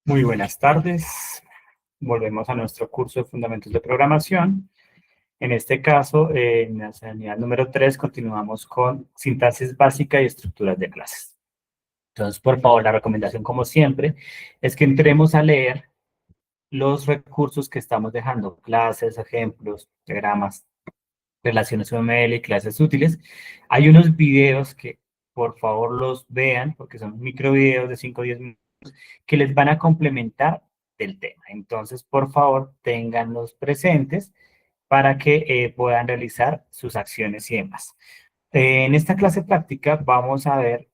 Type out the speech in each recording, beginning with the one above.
Muy buenas tardes. Volvemos a nuestro curso de Fundamentos de Programación. En este caso, en la unidad número 3, continuamos con sintaxis básica y estructuras de clases. Entonces, por favor, la recomendación, como siempre, es que entremos a leer los recursos que estamos dejando, clases, ejemplos, diagramas, relaciones UML y clases útiles. Hay unos videos que, por favor, los vean, porque son microvideos de 5 o 10 minutos que les van a complementar del tema. Entonces, por favor, ténganlos presentes para que puedan realizar sus acciones y demás. En esta clase práctica vamos a ver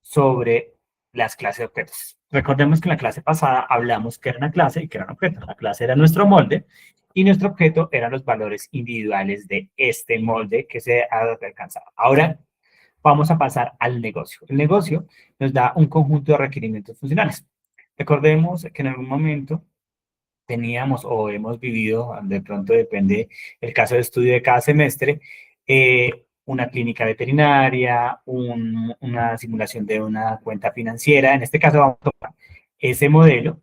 sobre las clases de objetos. Recordemos que en la clase pasada hablamos que era una clase y que era un objeto. La clase era nuestro molde y nuestro objeto eran los valores individuales de este molde que se ha alcanzado. Ahora vamos a pasar al negocio. El negocio nos da un conjunto de requerimientos funcionales. Recordemos que en algún momento teníamos o hemos vivido, de pronto depende el caso de estudio de cada semestre, una clínica veterinaria, una simulación de una cuenta financiera. En este caso vamos a tomar ese modelo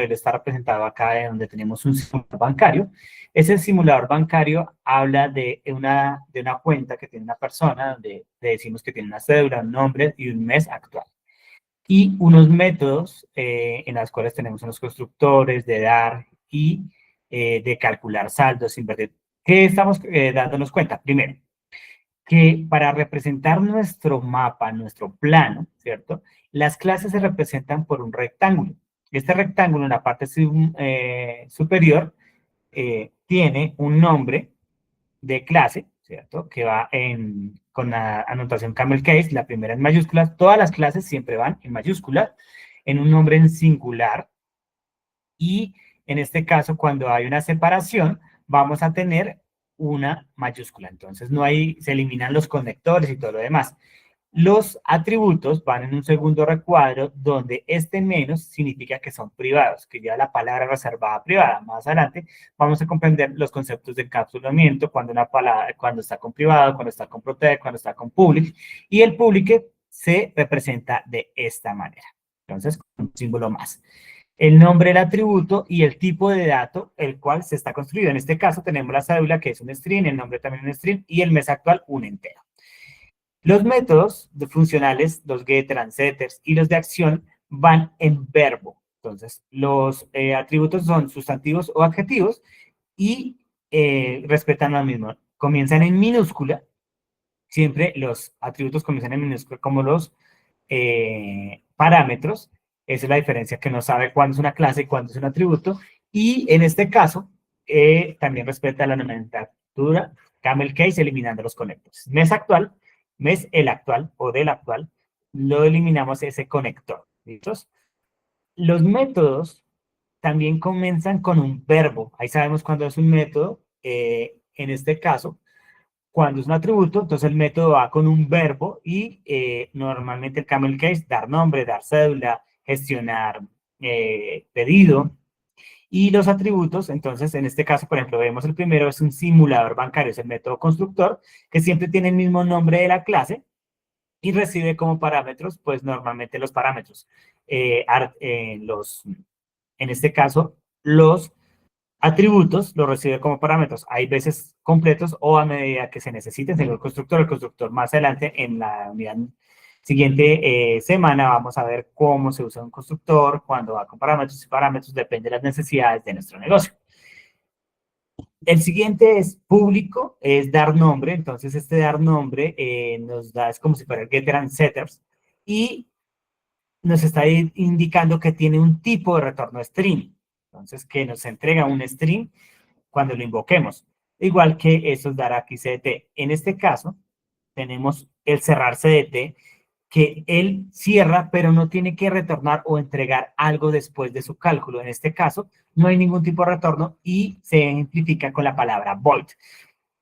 está representado acá donde tenemos un simulador bancario. Ese simulador bancario habla de una cuenta que tiene una persona, donde le decimos que tiene una cédula, un nombre y un mes actual. Y unos métodos en los cuales tenemos unos constructores de dar y de calcular saldos, invertir. ¿Qué estamos dándonos cuenta? Primero, que para representar nuestro mapa, nuestro plano, ¿cierto? Las clases se representan por un rectángulo. Este rectángulo en la parte superior tiene un nombre de clase, ¿cierto? Que va con la anotación camel case, la primera en mayúsculas. Todas las clases siempre van en mayúsculas, en un nombre en singular. Y en este caso, cuando hay una separación, vamos a tener una mayúscula. Entonces, se eliminan los conectores y todo lo demás. Los atributos van en un segundo recuadro donde este menos significa que son privados, que lleva la palabra reservada privada. Más adelante vamos a comprender los conceptos de encapsulamiento, cuando una palabra, cuando está con privado, cuando está con protect, cuando está con public, y el public se representa de esta manera. Entonces, un símbolo más. El nombre del atributo y el tipo de dato, el cual se está construido. En este caso tenemos la cédula, que es un string, el nombre también un string, y el mes actual un entero. Los métodos funcionales, los getter and setters y los de acción van en verbo. Entonces, los atributos son sustantivos o adjetivos y respetan lo mismo. Comienzan en minúscula. Siempre los atributos comienzan en minúscula como los parámetros. Esa es la diferencia, que no sabe cuándo es una clase y cuándo es un atributo. Y en este caso, también respeta la nomenclatura camel case, eliminando los conectores. Mes actual, mes el actual o del actual, lo eliminamos ese conector. ¿Listos? Los métodos también comienzan con un verbo. Ahí sabemos cuándo es un método. En este caso, cuando es un atributo, entonces el método va con un verbo y normalmente el camel case, dar nombre, dar cédula, gestionar pedido. Y los atributos, entonces, en este caso, por ejemplo, vemos el primero, es un simulador bancario, es el método constructor, que siempre tiene el mismo nombre de la clase y recibe como parámetros, pues normalmente los parámetros. En este caso, los atributos los recibe como parámetros. Hay veces completos o a medida que se necesiten, según el constructor. El constructor más adelante, en la unidad siguiente semana, vamos a ver cómo se usa un constructor, cuando va con parámetros y parámetros, depende de las necesidades de nuestro negocio. El siguiente es público, es dar nombre. Entonces, este dar nombre nos da, es como si fuera el getter and setters, y nos está indicando que tiene un tipo de retorno string. Entonces, que nos entrega un string cuando lo invoquemos. Igual que eso es dar aquí CDT. En este caso, tenemos el cerrar CDT, que él cierra, pero no tiene que retornar o entregar algo después de su cálculo. En este caso, no hay ningún tipo de retorno y se ejemplifica con la palabra void.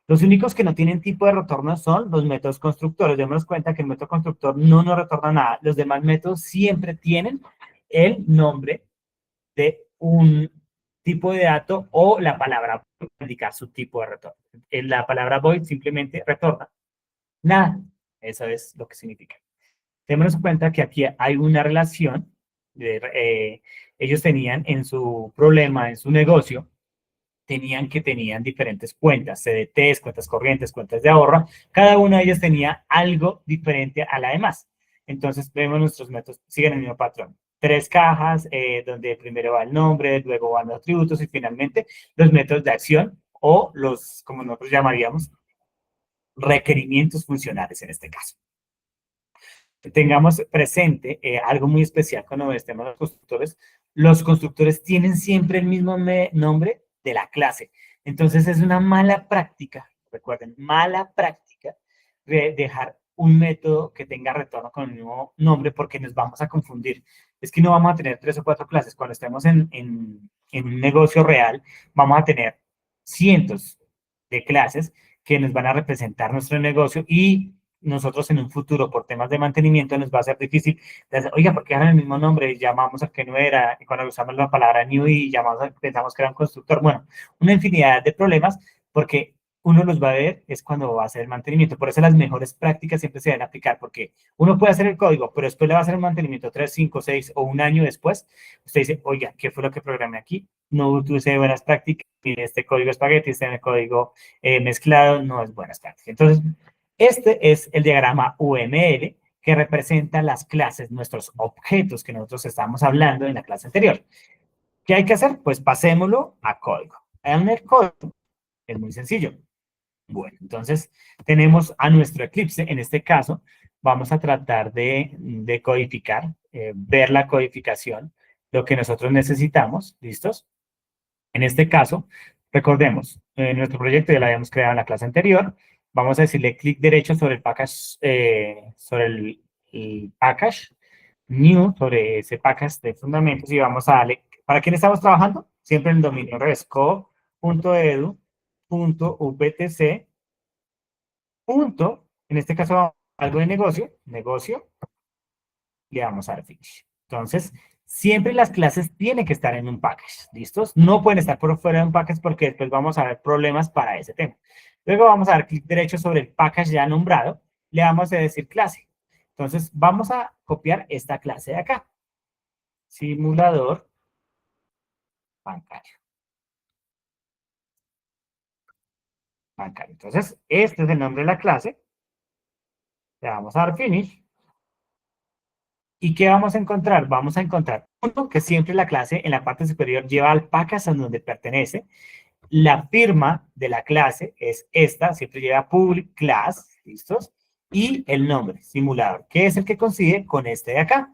Los únicos que no tienen tipo de retorno son los métodos constructores. Démonos cuenta que el método constructor no nos retorna nada. Los demás métodos siempre tienen el nombre de un tipo de dato o la palabra para indicar su tipo de retorno. La palabra void simplemente retorna nada. Eso es lo que significa. Démonos cuenta que aquí hay una relación Ellos tenían en su problema, en su negocio, tenían diferentes cuentas, CDTs, cuentas corrientes, cuentas de ahorro. Cada una de ellas tenía algo diferente a la demás. Entonces, vemos nuestros métodos, siguen el mismo patrón. Tres cajas, donde primero va el nombre, luego van los atributos y finalmente los métodos de acción o los, como nosotros llamaríamos, requerimientos funcionales en este caso. Tengamos presente algo muy especial cuando estemos los constructores tienen siempre el mismo nombre de la clase. Entonces es una mala práctica, recuerden, mala práctica dejar un método que tenga retorno con el mismo nombre porque nos vamos a confundir. Es que no vamos a tener 3 o 4 clases. Cuando estemos en un negocio real, vamos a tener cientos de clases que nos van a representar nuestro negocio y nosotros en un futuro, por temas de mantenimiento, nos va a ser difícil. Decir, oiga, ¿por qué eran el mismo nombre? Llamamos al que no era, y cuando usamos la palabra new y pensamos que era un constructor. Bueno, una infinidad de problemas, porque uno los va a ver es cuando va a hacer el mantenimiento. Por eso las mejores prácticas siempre se deben aplicar, porque uno puede hacer el código, pero después le va a hacer el mantenimiento 3, 5, 6 o un año después. Usted dice, oiga, ¿qué fue lo que programé aquí? No utilicé buenas prácticas, y este código espagueti, este código mezclado, no es buenas prácticas. Entonces, este es el diagrama UML que representa las clases, nuestros objetos que nosotros estábamos hablando en la clase anterior. ¿Qué hay que hacer? Pues pasémoslo a código. En el código es muy sencillo. Bueno, entonces tenemos a nuestro Eclipse. En este caso, vamos a tratar de codificar, ver la codificación, lo que nosotros necesitamos. ¿Listos? En este caso, recordemos, nuestro proyecto ya lo habíamos creado en la clase anterior. Vamos a decirle clic derecho sobre el package, sobre el package, new, sobre ese package de fundamentos y vamos a darle, ¿para quién estamos trabajando? Siempre en el dominio resco.edu.uptc. En este caso, algo de negocio, le vamos a dar finish. Entonces, siempre las clases tienen que estar en un package, ¿listos? No pueden estar por fuera de un package porque después vamos a ver problemas para ese tema. Luego vamos a dar clic derecho sobre el package ya nombrado, le vamos a decir clase. Entonces, vamos a copiar esta clase de acá. Simulador bancario. Entonces, este es el nombre de la clase. Le vamos a dar finish. ¿Y qué vamos a encontrar? Vamos a encontrar uno que siempre la clase en la parte superior lleva al package a donde pertenece. La firma de la clase es esta, siempre lleva public class, ¿listos? Y el nombre, simulador, que es el que coincide con este de acá.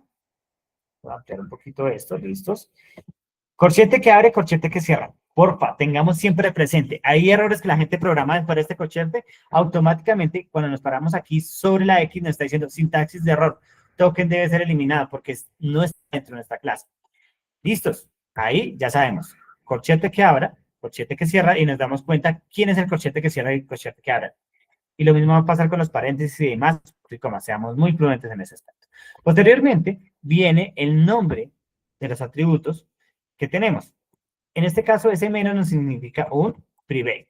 Voy a ampliar un poquito esto, ¿listos? Corchete que abre, corchete que cierra. Porfa, tengamos siempre presente. Hay errores que la gente programa después de este corchete. Automáticamente, cuando nos paramos aquí sobre la X, nos está diciendo sintaxis de error. Token debe ser eliminado porque no está dentro de nuestra clase. ¿Listos? Ahí ya sabemos. Corchete que abra, corchete que cierra y nos damos cuenta quién es el corchete que cierra y el corchete que abre. Y lo mismo va a pasar con los paréntesis y demás, y como seamos muy prudentes en ese aspecto. Posteriormente viene el nombre de los atributos que tenemos. En este caso, ese menos nos significa un private.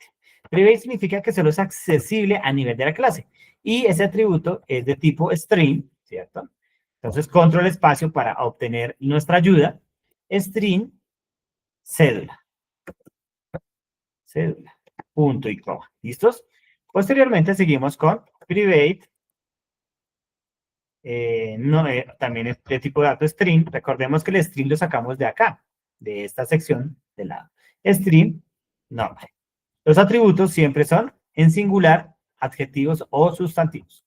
Private significa que solo es accesible a nivel de la clase. Y ese atributo es de tipo string, ¿cierto? Entonces, control espacio para obtener nuestra ayuda. String, cédula. Cédula. Punto y coma. ¿Listos? Posteriormente seguimos con private. También es de tipo de dato string. Recordemos que el string lo sacamos de acá, de esta sección de lado. String, nombre. Los atributos siempre son en singular, adjetivos o sustantivos.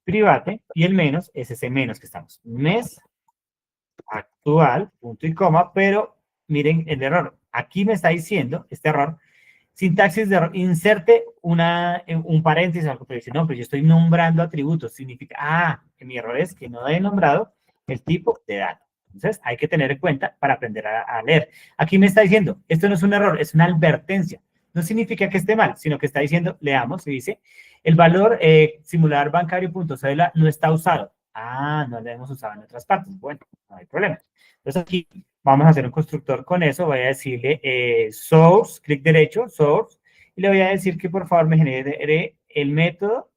Private y el menos es ese menos que estamos. Mes actual, punto y coma, pero miren el error. Aquí me está diciendo, este error, sintaxis de error, inserte un paréntesis, algo, pero dice, no, pero yo estoy nombrando atributos, significa, que mi error es que no he nombrado el tipo de dato. Entonces, hay que tener en cuenta para aprender a leer. Aquí me está diciendo, esto no es un error, es una advertencia. No significa que esté mal, sino que está diciendo, leamos, y dice, el valor simulador bancario.cédula no está usado. No lo hemos usado en otras partes. Bueno, no hay problema. Entonces aquí vamos a hacer un constructor con eso. Voy a decirle source, clic derecho, source, y le voy a decir que por favor me genere el método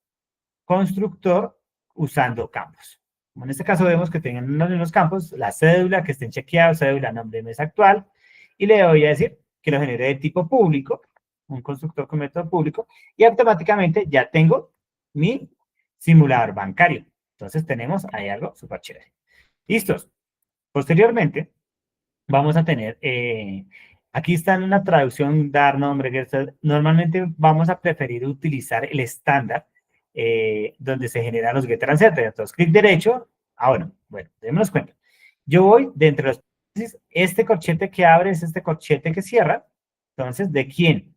constructor usando campos. como en este caso vemos que tienen los mismos campos, la cédula, que estén chequeados, cédula, nombre, mes actual, y le voy a decir que lo genere de tipo público, un constructor con método público, y automáticamente ya tengo mi simulador bancario. Entonces tenemos ahí algo súper chévere. ¿Listos? Posteriormente, vamos a tener, aquí está en una traducción, dar nombre, normalmente vamos a preferir utilizar el estándar, donde se generan los getter and setter. Entonces, clic derecho, bueno, démonos cuenta. Yo voy dentro de los paréntesis, este corchete que abre es este corchete que cierra. Entonces, ¿de quién?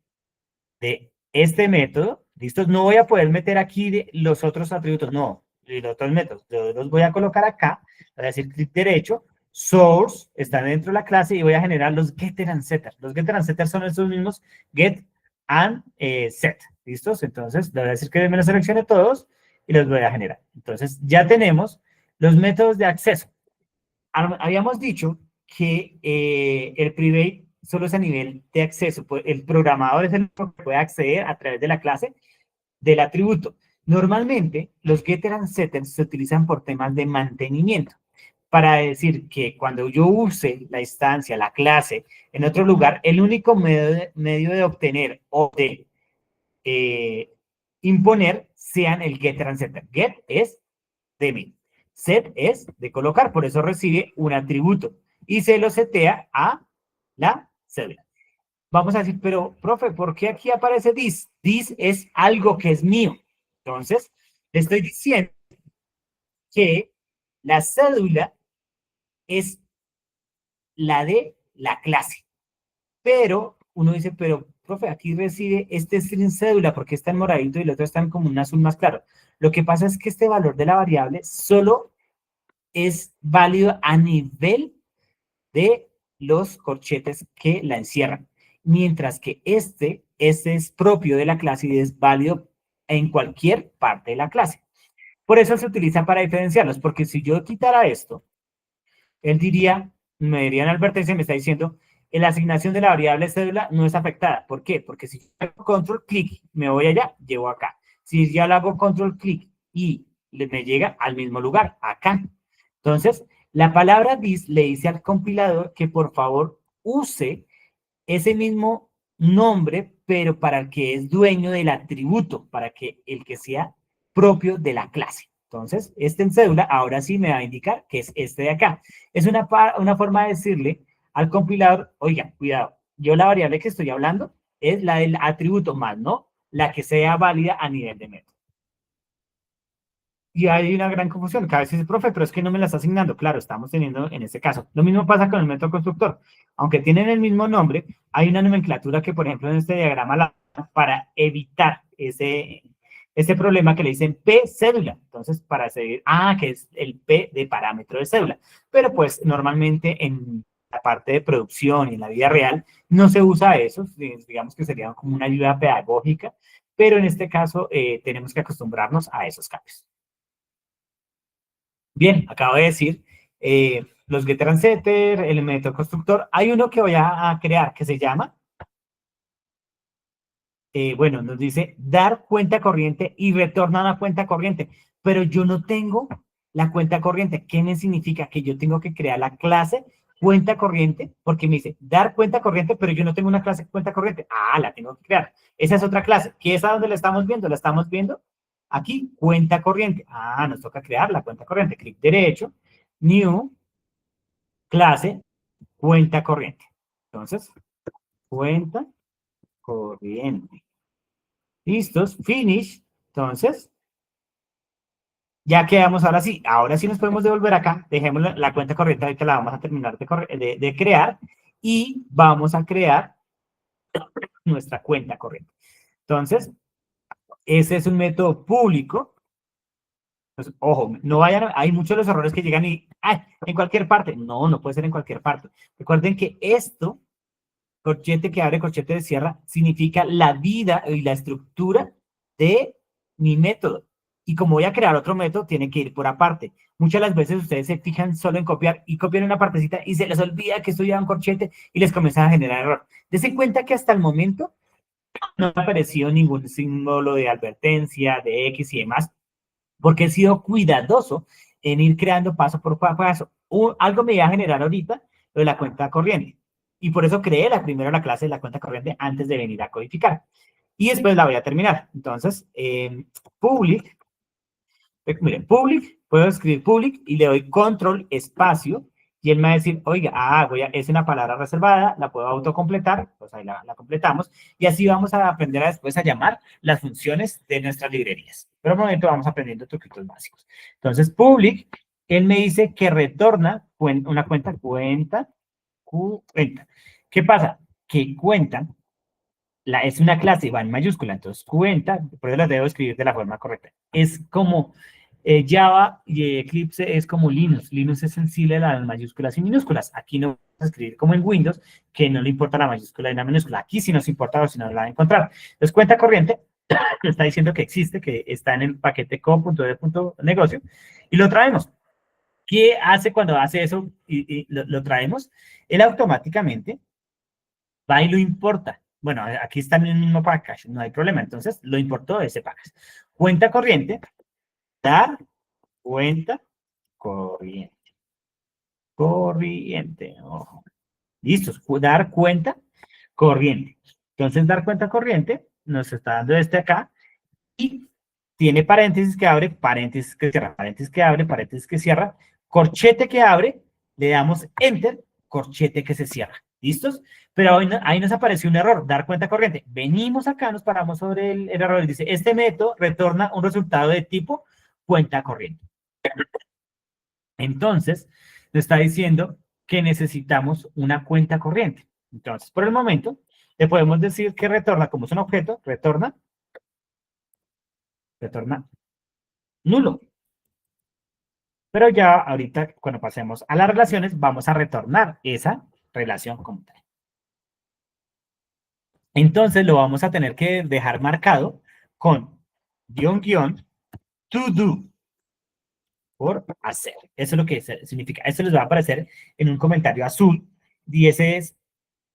De este método. ¿Listos? No voy a poder meter aquí los otros atributos, no, los otros métodos. Yo los voy a colocar acá, voy a decir clic derecho, source, está dentro de la clase y voy a generar los getter and setter. Los getter and setter son estos mismos get and set. ¿Listos? Entonces, le voy a decir que me los seleccione todos y los voy a generar. Entonces, ya tenemos los métodos de acceso. Habíamos dicho que el private solo es a nivel de acceso. El programador es el que puede acceder a través de la clase del atributo. Normalmente, los getter and setters se utilizan por temas de mantenimiento. Para decir que cuando yo use la instancia, la clase, en otro lugar, el único medio de obtener o de imponer sean el getter and setter. Get es de mí. Set es de colocar, por eso recibe un atributo y se lo setea a la cédula. Vamos a decir, pero, profe, ¿por qué aquí aparece this? This es algo que es mío. Entonces, le estoy diciendo que la cédula es la de la clase. Pero uno dice, pero, profe, aquí recibe este string cédula porque está en moradito y el otro está en como un azul más claro. Lo que pasa es que este valor de la variable solo es válido a nivel de los corchetes que la encierran. Mientras que este es propio de la clase y es válido en cualquier parte de la clase. Por eso se utiliza para diferenciarlos, porque si yo quitara esto, él diría, me diría en advertencia, me está diciendo, la asignación de la variable cédula no es afectada. ¿Por qué? Porque si yo hago control clic, me voy allá, llevo acá. Si ya le hago control clic y me llega al mismo lugar, acá. Entonces, la palabra this le dice al compilador que por favor use ese mismo nombre, pero para el que es dueño del atributo, para que el que sea propio de la clase. Entonces, este en cédula ahora sí me va a indicar que es este de acá. Es una forma de decirle al compilador, oiga, cuidado, yo la variable que estoy hablando es la del atributo más, ¿no? La que sea válida a nivel de método. Y hay una gran confusión. Cada vez dice, profe, pero es que no me la está asignando. Claro, estamos teniendo en este caso. Lo mismo pasa con el método constructor. Aunque tienen el mismo nombre, hay una nomenclatura que, por ejemplo, en este diagrama, para evitar ese problema que le dicen P cédula. Entonces, para seguir, que es el P de parámetro de cédula. Pero pues normalmente en la parte de producción y en la vida real no se usa eso. Digamos que sería como una ayuda pedagógica. Pero en este caso tenemos que acostumbrarnos a esos cambios. Bien, acabo de decir los getter and setter, el método constructor. Hay uno que voy a crear que se llama, bueno, nos dice dar cuenta corriente y retorna una cuenta corriente. Pero yo no tengo la cuenta corriente. ¿Qué me significa? Que yo tengo que crear la clase cuenta corriente, porque me dice dar cuenta corriente, pero yo no tengo una clase cuenta corriente. La tengo que crear. Esa es otra clase. ¿Qué es a donde la estamos viendo? La estamos viendo aquí, cuenta corriente. Nos toca crear la cuenta corriente. Clic derecho, new, clase, cuenta corriente. Entonces, cuenta corriente. ¿Listos? Finish. Entonces, ya quedamos ahora sí. Ahora sí nos podemos devolver acá. Dejemos la cuenta corriente, ahorita la vamos a terminar de crear. Y vamos a crear nuestra cuenta corriente. Entonces, ese es un método público. Entonces, ojo, no vayan, hay muchos de los errores que llegan y, en cualquier parte. No, no puede ser en cualquier parte. Recuerden que esto, corchete que abre, corchete de cierra, significa la vida y la estructura de mi método. Y como voy a crear otro método, tiene que ir por aparte. Muchas de las veces ustedes se fijan solo en copiar y copian una partecita y se les olvida que esto lleva un corchete y les comienza a generar error. Dense cuenta que hasta el momento no ha aparecido ningún símbolo de advertencia, de X y demás, porque he sido cuidadoso en ir creando paso por paso. Algo me iba a generar ahorita lo de la cuenta corriente. Y por eso creé primero la clase de la cuenta corriente antes de venir a codificar. Y después la voy a terminar. Entonces, public, miren, public, puedo escribir public y le doy control espacio y él me va a decir, oiga, es una palabra reservada, la puedo autocompletar, pues ahí la completamos y así vamos a aprender después a llamar las funciones de nuestras librerías. Pero de momento vamos aprendiendo truquitos básicos. Entonces, public, él me dice que retorna una cuenta. ¿Qué pasa? Que cuenta es una clase, va en mayúscula, entonces cuenta, por eso la debo escribir de la forma correcta. Es como Java y Eclipse es como Linux. Linux es sensible a las mayúsculas y minúsculas. Aquí no vamos a escribir como en Windows, que no le importa la mayúscula y la minúscula. Aquí sí nos importa o si no la va a encontrar. Entonces cuenta corriente está diciendo que existe, que está en el paquete co.de.negocio y lo traemos. ¿Qué hace cuando hace eso y lo traemos? Él automáticamente va y lo importa. Bueno, aquí está en el mismo package, no hay problema. Entonces, lo importó de ese package. Cuenta corriente, dar cuenta corriente. Corriente, ojo. Listos, dar cuenta corriente. Entonces, dar cuenta corriente nos está dando este acá y tiene paréntesis que abre, paréntesis que cierra, paréntesis que abre, paréntesis que cierra, corchete que abre, le damos enter, corchete que se cierra. ¿Listos? Pero ahí nos apareció un error, dar cuenta corriente. Venimos acá, nos paramos sobre el error y dice, este método retorna un resultado de tipo cuenta corriente. Entonces, nos está diciendo que necesitamos una cuenta corriente. Entonces, por el momento, le podemos decir que retorna, como es un objeto, retorna nulo. Pero ya ahorita, cuando pasemos a las relaciones, vamos a retornar esa relación como tal. Entonces lo vamos a tener que dejar marcado con _ to do por hacer. Eso es lo que significa. Eso les va a aparecer en un comentario azul y ese es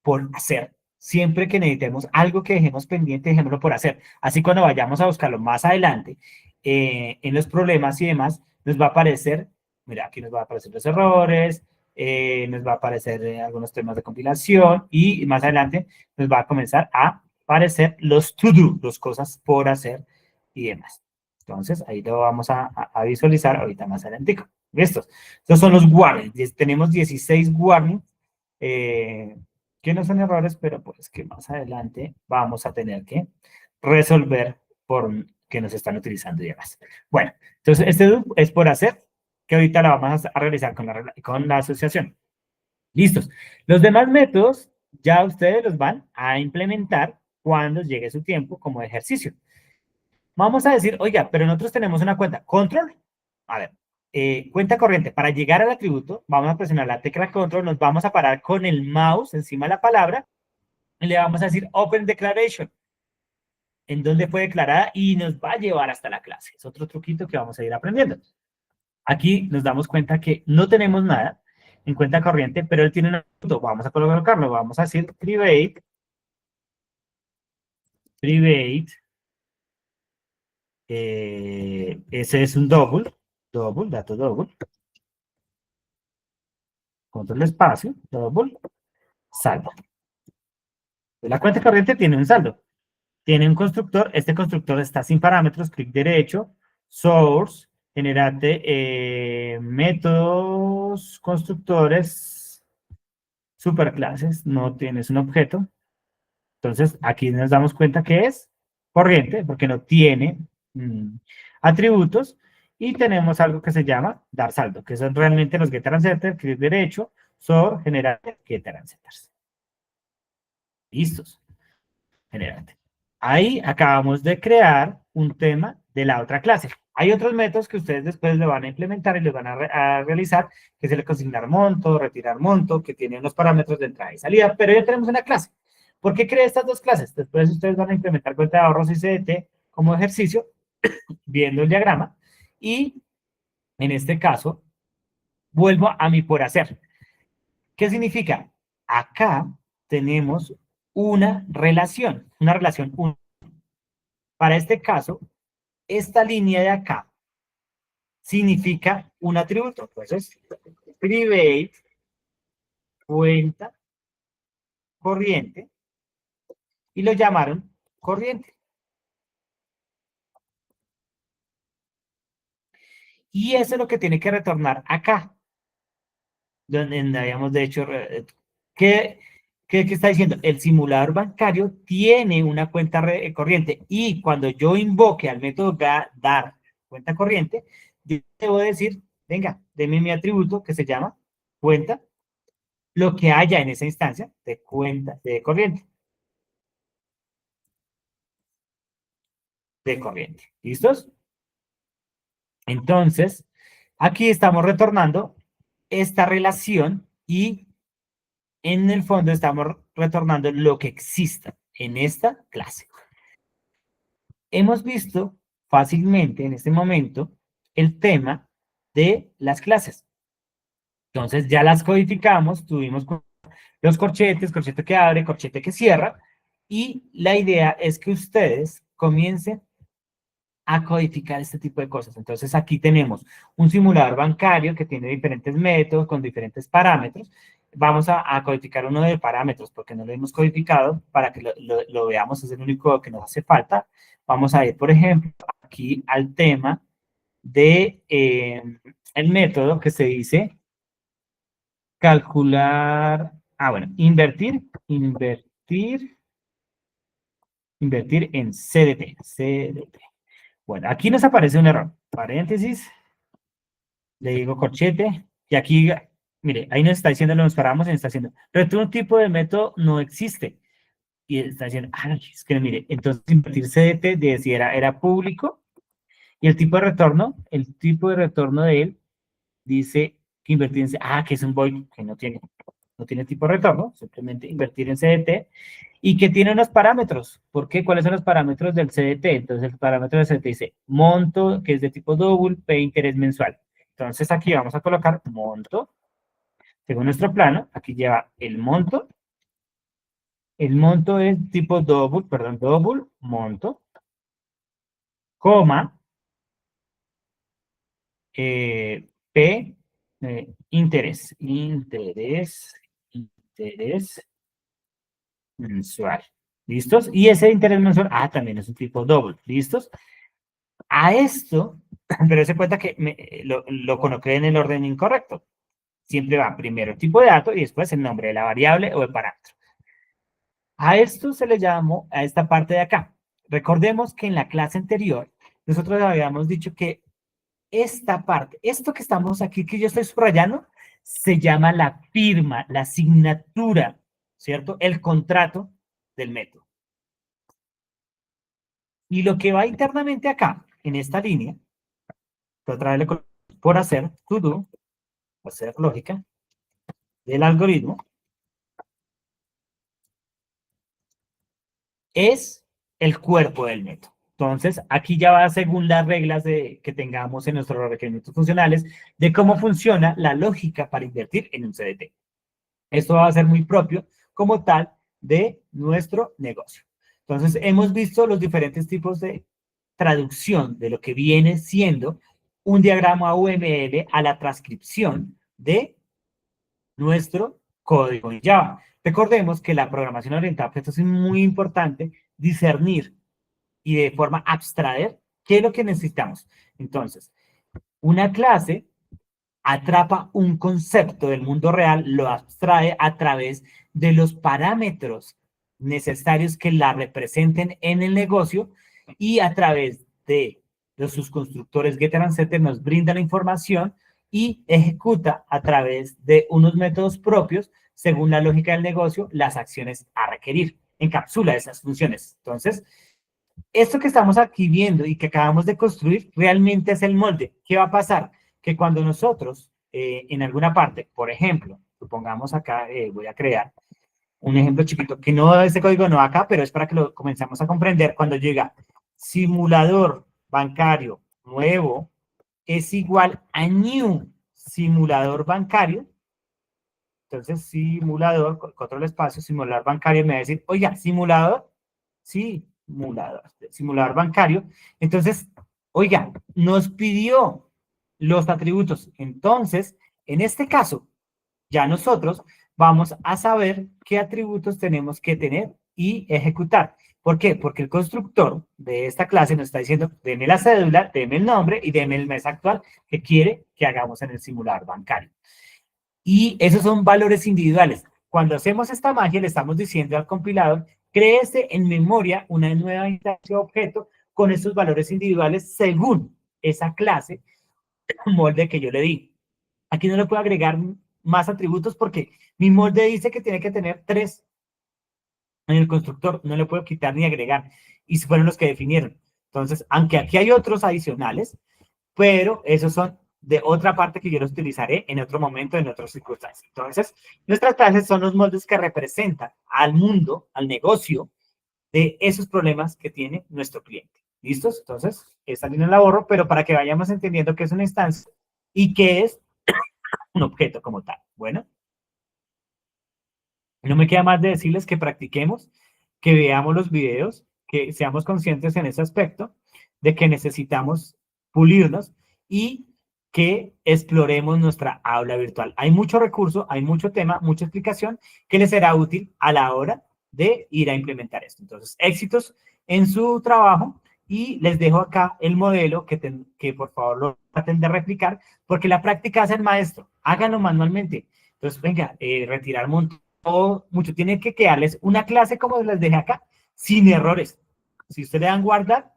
por hacer. Siempre que necesitemos algo que dejemos pendiente, dejémoslo por hacer. Así cuando vayamos a buscarlo más adelante, en los problemas y demás, nos va a aparecer, mira, aquí nos va a aparecer los errores, nos va a aparecer algunos temas de compilación y más adelante nos va a comenzar a aparecer los to do, las cosas por hacer y demás. Entonces, ahí lo vamos a visualizar ahorita más adelante. ¿Listos? Estos son los warnings. Tenemos 16 warnings que no son errores, pero pues que más adelante vamos a tener que resolver por que nos están utilizando y demás. Bueno, entonces este es por hacer, que ahorita la vamos a realizar con la asociación. Listos. Los demás métodos ya ustedes los van a implementar cuando llegue su tiempo como ejercicio. Vamos a decir, oiga, pero nosotros tenemos una cuenta, control. A ver, cuenta corriente. Para llegar al atributo, vamos a presionar la tecla control, nos vamos a parar con el mouse encima de la palabra y le vamos a decir Open Declaration, en donde fue declarada y nos va a llevar hasta la clase. Es otro truquito que vamos a ir aprendiendo. Aquí nos damos cuenta que no tenemos nada en cuenta corriente, pero él tiene un atributo. Vamos a colocarlo, vamos a decir private, ese es un dato double, control espacio, double, saldo. La cuenta corriente tiene un saldo. Tiene un constructor. Este constructor está sin parámetros. Clic derecho. Source. Generate métodos constructores. Superclases. No tienes un objeto. Entonces, aquí nos damos cuenta que es corriente, porque no tiene atributos. Y tenemos algo que se llama dar saldo, que son realmente los getter and setter. Clic derecho. Source. Generate getter and setters. Listos. Generante. Ahí acabamos de crear un tema de la otra clase. Hay otros métodos que ustedes después le van a implementar y les van a realizar, que es el consignar monto, retirar monto, que tiene unos parámetros de entrada y salida, pero ya tenemos una clase. ¿Por qué creé estas dos clases? Después ustedes van a implementar cuenta de ahorros y CDT como ejercicio, viendo el diagrama, y en este caso, vuelvo a mi por hacer. ¿Qué significa? Acá tenemos una relación 1. Para este caso, esta línea de acá significa un atributo. Entonces, private cuenta corriente y lo llamaron corriente. Y eso es lo que tiene que retornar acá, donde habíamos de hecho, ¿qué está diciendo? El simulador bancario tiene una cuenta corriente y cuando yo invoque al método dar cuenta corriente, yo debo decir, venga, deme mi atributo que se llama cuenta, lo que haya en esa instancia de cuenta de corriente. De corriente. ¿Listos? Entonces, aquí estamos retornando esta relación y en el fondo estamos retornando lo que exista en esta clase. Hemos visto fácilmente en este momento el tema de las clases. Entonces ya las codificamos, tuvimos los corchetes, corchete que abre, corchete que cierra, y la idea es que ustedes comiencen a codificar este tipo de cosas. Entonces aquí tenemos un simulador bancario que tiene diferentes métodos con diferentes parámetros. Vamos a codificar uno de parámetros porque no lo hemos codificado para que lo veamos, es el único que nos hace falta. Vamos a ir, por ejemplo, aquí al tema de el método que se dice calcular, bueno, invertir en CDT. Bueno, aquí nos aparece un error. Paréntesis, le digo corchete, y aquí, mire, ahí nos está diciendo, nos paramos y nos está diciendo, retorno tipo de método no existe. Y está diciendo, es que mire, entonces invertir CDT de si era público, y el tipo de retorno de él dice que invertir en, que es un void que no tiene tipo de retorno, simplemente invertir en CDT, y que tiene unos parámetros. ¿Por qué? ¿Cuáles son los parámetros del CDT? Entonces, el parámetro del CDT dice monto, que es de tipo double, P interés mensual. Entonces, aquí vamos a colocar monto. Según nuestro plano, aquí lleva el monto. El monto es tipo double, monto, coma, P, interés mensual. ¿Listos? Y ese interés mensual, también es un tipo double. ¿Listos? A esto, pero se cuenta que lo coloqué en el orden incorrecto. Siempre va primero el tipo de dato y después el nombre de la variable o el parámetro. A esto se le llamó, a esta parte de acá. Recordemos que en la clase anterior, nosotros habíamos dicho que esta parte, esto que estamos aquí, que yo estoy subrayando, se llama la firma, la asignatura, ¿cierto? El contrato del método. Y lo que va internamente acá, en esta línea, otra vez le coloco por hacer, to do, hacer lógica, del algoritmo, es el cuerpo del método. Entonces, aquí ya va según las reglas que tengamos en nuestros requerimientos funcionales de cómo funciona la lógica para invertir en un CDT. Esto va a ser muy propio como tal de nuestro negocio. Entonces, hemos visto los diferentes tipos de traducción de lo que viene siendo un diagrama UML a la transcripción de nuestro código en Java. Recordemos que la programación orientada a objetos es muy importante discernir y de forma abstraer qué es lo que necesitamos. Entonces, una clase atrapa un concepto del mundo real, lo abstrae a través de los parámetros necesarios que la representen en el negocio y a través de sus constructores getter and setter nos brinda la información y ejecuta a través de unos métodos propios, según la lógica del negocio, las acciones a requerir. Encapsula esas funciones. Entonces, esto que estamos aquí viendo y que acabamos de construir realmente es el molde. ¿Qué va a pasar? Que cuando nosotros en alguna parte, por ejemplo, supongamos acá, voy a crear un ejemplo chiquito, que no, este código no acá, pero es para que lo comencemos a comprender. Cuando llega simulador bancario nuevo es igual a new simulador bancario, entonces simulador, control espacio, simulador bancario, me va a decir, oiga, simulador, sí, simulador bancario. Entonces, oiga, nos pidió los atributos. Entonces, en este caso, ya nosotros vamos a saber qué atributos tenemos que tener y ejecutar. ¿Por qué? Porque el constructor de esta clase nos está diciendo, deme la cédula, deme el nombre y deme el mes actual que quiere que hagamos en el simulador bancario. Y esos son valores individuales. Cuando hacemos esta magia, le estamos diciendo al compilador, créese en memoria una nueva instancia objeto con estos valores individuales según esa clase molde que yo le di. Aquí no le puedo agregar más atributos porque mi molde dice que tiene que tener 3 en el constructor, no le puedo quitar ni agregar. Y si fueron los que definieron. Entonces, aunque aquí hay otros adicionales, pero esos son de otra parte que yo los utilizaré en otro momento, en otras circunstancias. Entonces, nuestras clases son los moldes que representan al mundo, al negocio, de esos problemas que tiene nuestro cliente. ¿Listos? Entonces, esta línea la borro, pero para que vayamos entendiendo qué es una instancia y qué es un objeto como tal. Bueno, no me queda más de decirles que practiquemos, que veamos los videos, que seamos conscientes en ese aspecto, de que necesitamos pulirnos y que exploremos nuestra aula virtual. Hay mucho recurso, hay mucho tema, mucha explicación que les será útil a la hora de ir a implementar esto. Entonces, éxitos en su trabajo y les dejo acá el modelo que por favor lo traten de replicar, porque la práctica hace el maestro. Háganlo manualmente. Entonces, venga, retirar montos mucho. Tiene que quedarles una clase como les dejé acá, sin errores. Si ustedes le dan guardar,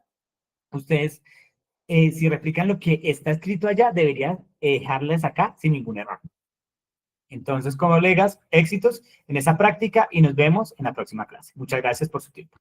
ustedes, si replican lo que está escrito allá, deberían dejarles acá sin ningún error. Entonces, como colegas, éxitos en esa práctica y nos vemos en la próxima clase. Muchas gracias por su tiempo.